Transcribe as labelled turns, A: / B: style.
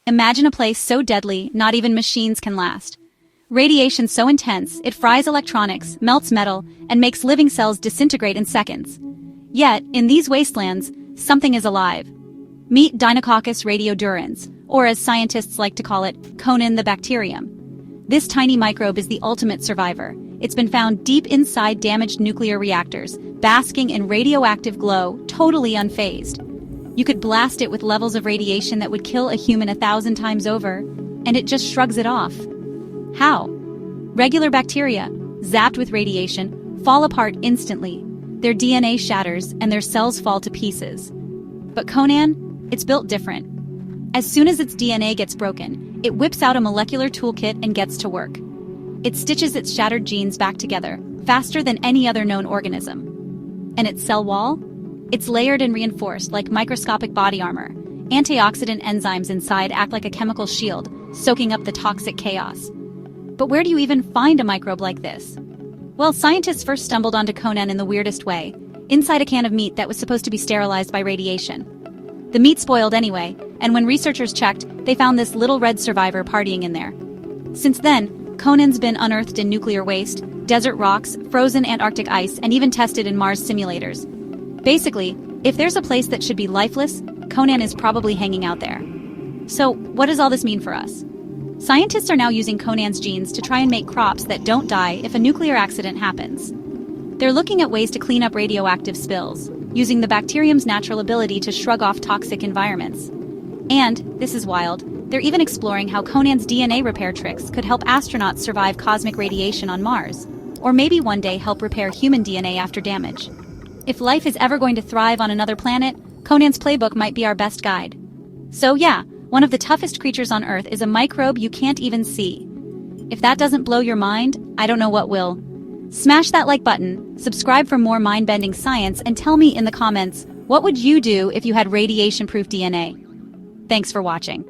A: Imagine a place so deadly, not even machines can last. Radiation so intense, it fries electronics, melts metal, and makes living cells disintegrate in seconds. Yet, in these wastelands, something is alive. Meet Deinococcus radiodurans, or as scientists like to call it, Conan the bacterium. This tiny microbe is the ultimate survivor. It's been found deep inside damaged nuclear reactors, basking in radioactive glow, totally unfazed. You could blast it with levels of radiation that would kill a human 1,000 times over, and it just shrugs it off. How? Regular bacteria, zapped with radiation, fall apart instantly. Their DNA shatters and their cells fall to pieces. But Conan, it's built different. As soon as its DNA gets broken, it whips out a molecular toolkit and gets to work. It stitches its shattered genes back together, faster than any other known organism. And its cell wall? It's layered and reinforced like microscopic body armor. Antioxidant enzymes inside act like a chemical shield, soaking up the toxic chaos. But where do you even find a microbe like this? Well, scientists first stumbled onto Conan in the weirdest way, inside a can of meat that was supposed to be sterilized by radiation. The meat spoiled anyway, and when researchers checked, they found this little red survivor partying in there. Since then, Conan's been unearthed in nuclear waste, desert rocks, frozen Antarctic ice, and even tested in Mars simulators. Basically, if there's a place that should be lifeless, Conan is probably hanging out there. So, what does all this mean for us? Scientists are now using Conan's genes to try and make crops that don't die if a nuclear accident happens. They're looking at ways to clean up radioactive spills, using the bacterium's natural ability to shrug off toxic environments. And, this is wild, they're even exploring how Conan's DNA repair tricks could help astronauts survive cosmic radiation on Mars, or maybe one day help repair human DNA after damage. If life is ever going to thrive on another planet, Conan's playbook might be our best guide. So yeah, one of the toughest creatures on Earth is a microbe you can't even see. If that doesn't blow your mind, I don't know what will. Smash that like button, subscribe for more mind-bending science, and tell me in the comments, what would you do if you had radiation-proof DNA? Thanks for watching.